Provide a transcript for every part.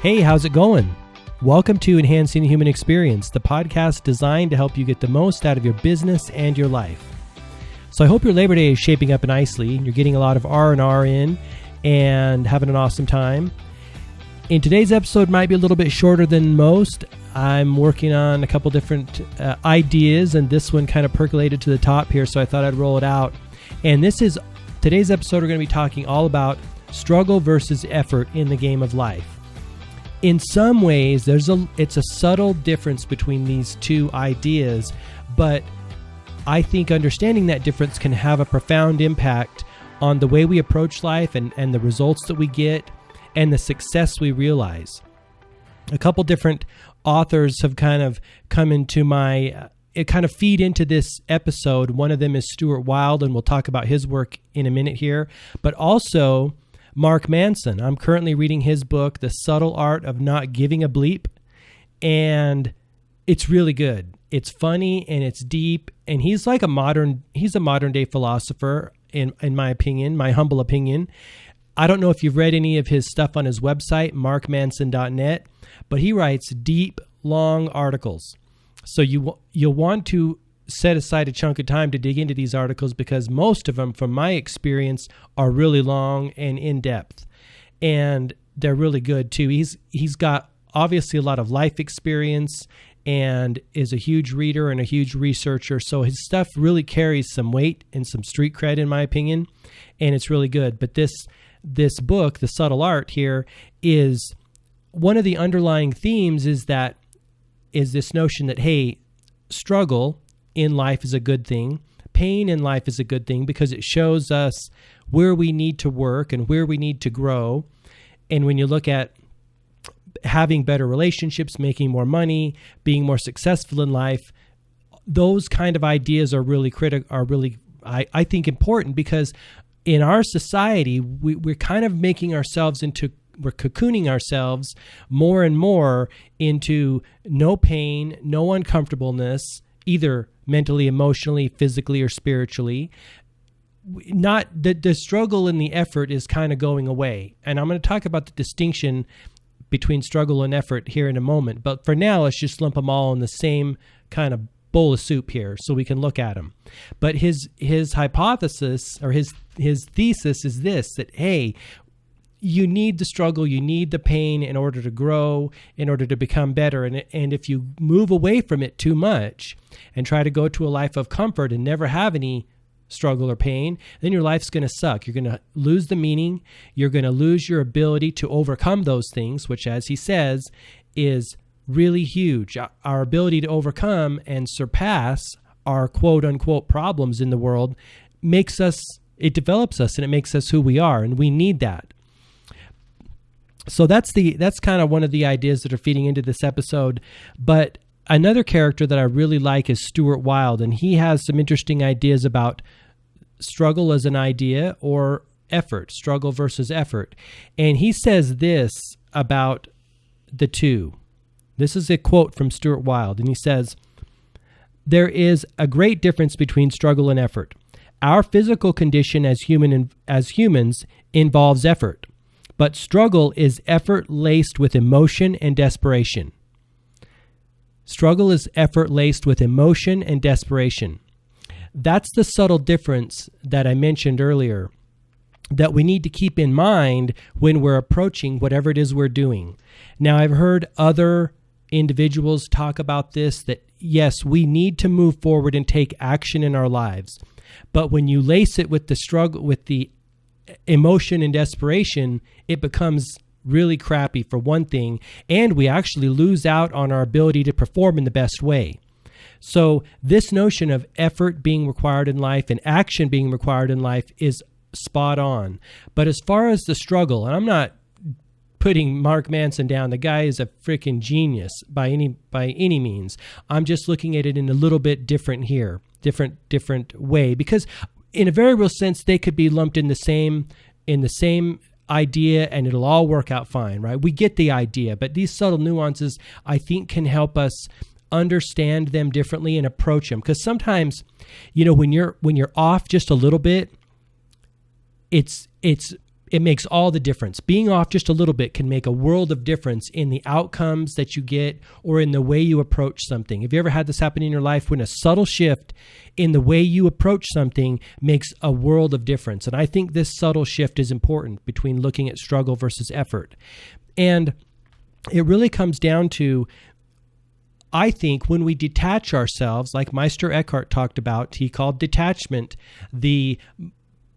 Hey, how's it going? Welcome to Enhancing the Human Experience, the podcast designed to help you get the most out of your business and your life. So I hope your Labor Day is shaping up nicely. You're getting a lot of R&R in and having an awesome time. In today's episode, might be a little bit shorter than most. I'm working on a couple different ideas, and this one kind of percolated to the top here, so I thought I'd roll it out. And today's episode, we're going to be talking all about struggle versus effort in the game of life. In some ways, it's a subtle difference between these two ideas, but I think understanding that difference can have a profound impact on the way we approach life and the results that we get and the success we realize. A couple different authors have kind of come into it kind of feed into this episode. One of them is Stuart Wilde, and we'll talk about his work in a minute here, but also Mark Manson. I'm currently reading his book, The Subtle Art of Not Giving a Bleep, and it's really good. It's funny and it's deep, and he's a modern day philosopher in my opinion, my humble opinion. I don't know if you've read any of his stuff on his website, markmanson.net, but he writes deep, long articles. So you'll want to set aside a chunk of time to dig into these articles because most of them, from my experience, are really long and in-depth. And they're really good too. He's got obviously a lot of life experience and is a huge reader and a huge researcher. So his stuff really carries some weight and some street cred, in my opinion, and it's really good. But this book, The Subtle Art here, is one of the underlying themes is this notion that, hey, struggle in life is a good thing. Pain in life is a good thing because it shows us where we need to work and where we need to grow. And when you look at having better relationships, making more money, being more successful in life, those kind of ideas are really I think important, because in our society, we're kind of making ourselves we're cocooning ourselves more and more into no pain, no uncomfortableness, either mentally, emotionally, physically, or spiritually. Not the struggle and the effort is kind of going away. And I'm going to talk about the distinction between struggle and effort here in a moment. But for now, let's just lump them all in the same kind of bowl of soup here so we can look at them. But his hypothesis or his thesis is this, that, hey, you need the struggle, you need the pain in order to grow, in order to become better. And if you move away from it too much and try to go to a life of comfort and never have any struggle or pain, then your life's going to suck. You're going to lose the meaning. You're going to lose your ability to overcome those things, which, as he says, is really huge. Our ability to overcome and surpass our quote unquote problems in the world it develops us and it makes us who we are. And we need that. So that's kind of one of the ideas that are feeding into this episode. But another character that I really like is Stuart Wilde, and he has some interesting ideas about struggle as an idea or effort, struggle versus effort. And he says this about the two. This is a quote from Stuart Wilde, and he says, "There is a great difference between struggle and effort. Our physical condition as humans involves effort. But struggle is effort laced with emotion and desperation." Struggle is effort laced with emotion and desperation. That's the subtle difference that I mentioned earlier that we need to keep in mind when we're approaching whatever it is we're doing. Now, I've heard other individuals talk about this, that yes, we need to move forward and take action in our lives. But when you lace it with the struggle, with the emotion and desperation, it becomes really crappy, for one thing, and we actually lose out on our ability to perform in the best way. So this notion of effort being required in life and action being required in life is spot on. But as far as the struggle, and I'm not putting Mark Manson down, the guy is a freaking genius by any means. I'm just looking at it in a little bit different way, because in a very real sense, they could be lumped in the same idea and it'll all work out fine, right? We get the idea, but these subtle nuances, I think, can help us understand them differently and approach them. Because sometimes, when you're off just a little bit, it's it makes all the difference. Being off just a little bit can make a world of difference in the outcomes that you get or in the way you approach something. Have you ever had this happen in your life when a subtle shift in the way you approach something makes a world of difference? And I think this subtle shift is important between looking at struggle versus effort. And it really comes down to, I think, when we detach ourselves, like Meister Eckhart talked about, he called detachment the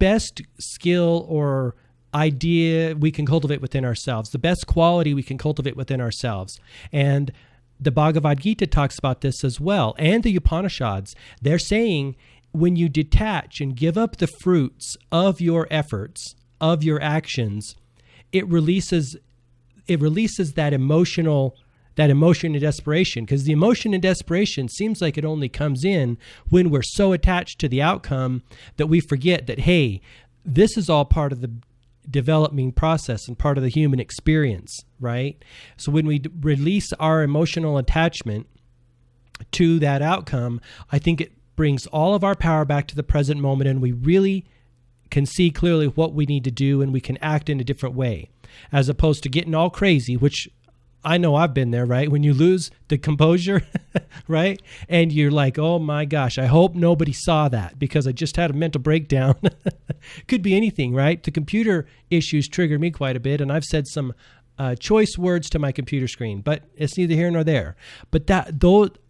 best skill or idea we can cultivate within ourselves, the best quality we can cultivate within ourselves. And the Bhagavad Gita talks about this as well. And the Upanishads, they're saying when you detach and give up the fruits of your efforts, of your actions, it releases that emotion of desperation, because the emotion of desperation seems like it only comes in when we're so attached to the outcome that we forget that, hey, this is all part of the developing process and part of the human experience, right? So when we release our emotional attachment to that outcome, I think it brings all of our power back to the present moment, and we really can see clearly what we need to do, and we can act in a different way, as opposed to getting all crazy, which I know I've been there, right? When you lose the composure, right? And you're like, oh my gosh, I hope nobody saw that because I just had a mental breakdown. Could be anything, right? The computer issues trigger me quite a bit, and I've said some choice words to my computer screen, but it's neither here nor there. But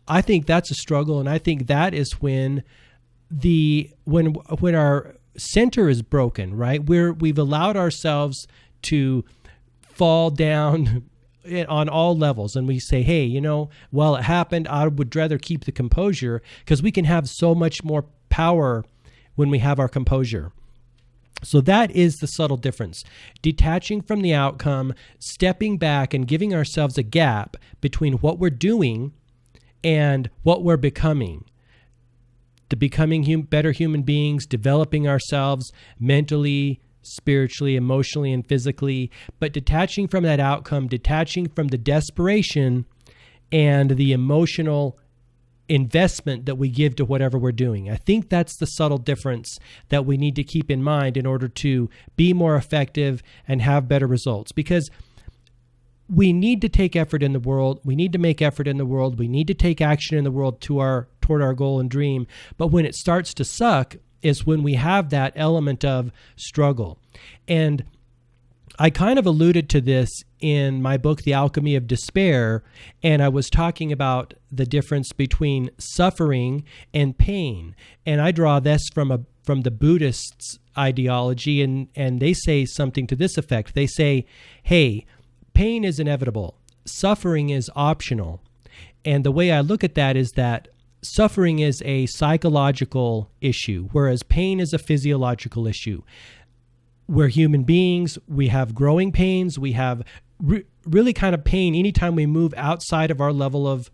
I think that's a struggle, and I think that is when our center is broken, right? We've allowed ourselves to fall down on all levels, and we say, hey, while it happened, I would rather keep the composure, because we can have so much more power when we have our composure. So that is the subtle difference. Detaching from the outcome, stepping back and giving ourselves a gap between what we're doing and what we're becoming. To becoming better human beings, developing ourselves mentally, spiritually, emotionally, and physically, but detaching from that outcome, detaching from the desperation and the emotional investment that we give to whatever we're doing. I think that's the subtle difference that we need to keep in mind in order to be more effective and have better results, because we need to take effort in the world. We need to make effort in the world. We need to take action in the world toward our goal and dream. But when it starts to suck is when we have that element of struggle. And I kind of alluded to this in my book, The Alchemy of Despair, and I was talking about the difference between suffering and pain. And I draw this from the Buddhists' ideology, and they say something to this effect. They say, hey, pain is inevitable. Suffering is optional. And the way I look at that is that suffering is a psychological issue, whereas pain is a physiological issue. We're human beings. We have growing pains. We have really kind of pain anytime we move outside of our level of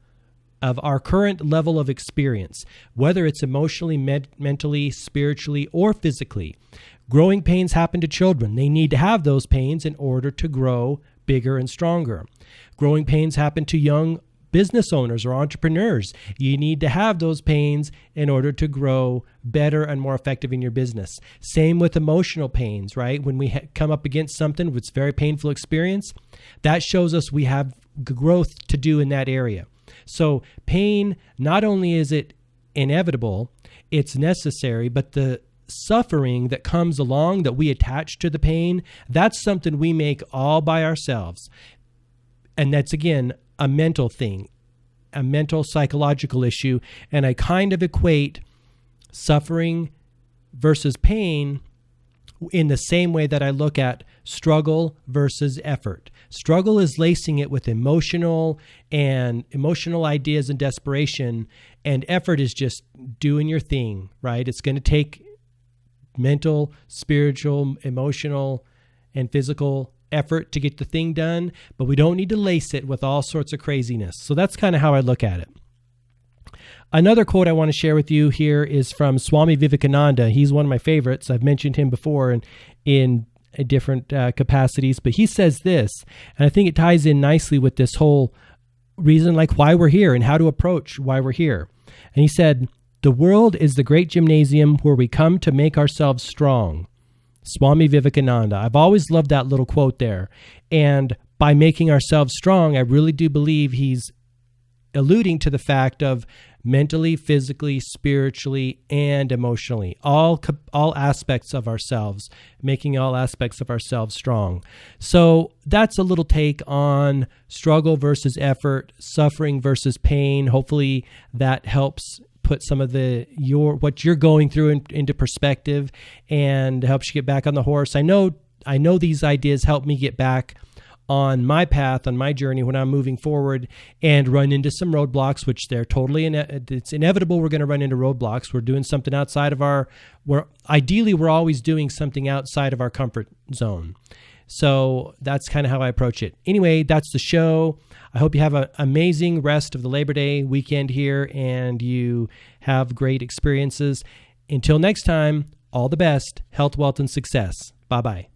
our current level of experience, whether it's emotionally, mentally, spiritually, or physically. Growing pains happen to children. They need to have those pains in order to grow bigger and stronger. Growing pains happen to young business owners or entrepreneurs. You need to have those pains in order to grow better and more effective in your business. Same with emotional pains, right? When we come up against something with very painful experience, that shows us we have growth to do in that area. So pain, not only is it inevitable, it's necessary, but the suffering that comes along that we attach to the pain, that's something we make all by ourselves. And that's, again, a mental thing, a mental psychological issue. And I kind of equate suffering versus pain in the same way that I look at struggle versus effort. Struggle is lacing it with emotional ideas and desperation, and effort is just doing your thing, right? It's going to take mental, spiritual, emotional, and physical effort to get the thing done, but we don't need to lace it with all sorts of craziness. So that's kind of how I look at it. Another quote I want to share with you here is from Swami Vivekananda. He's one of my favorites. I've mentioned him before in different capacities, but he says this, and I think it ties in nicely with this whole reason, like why we're here and how to approach why we're here. And he said, "The world is the great gymnasium where we come to make ourselves strong. Swami Vivekananda. I've always loved that little quote there. And by making ourselves strong, I really do believe he's alluding to the fact of mentally, physically, spiritually, and emotionally, all aspects of ourselves, making all aspects of ourselves strong. So that's a little take on struggle versus effort, suffering versus pain. Hopefully that helps put some of what you're going through into perspective and helps you get back on the horse. I know these ideas help me get back on my path, on my journey when I'm moving forward and run into some roadblocks, which they're totally, it's inevitable we're going to run into roadblocks. We're doing something outside of ideally we're always doing something outside of our comfort zone. So that's kind of how I approach it. Anyway, that's the show. I hope you have an amazing rest of the Labor Day weekend here and you have great experiences. Until next time, all the best, health, wealth, and success. Bye-bye.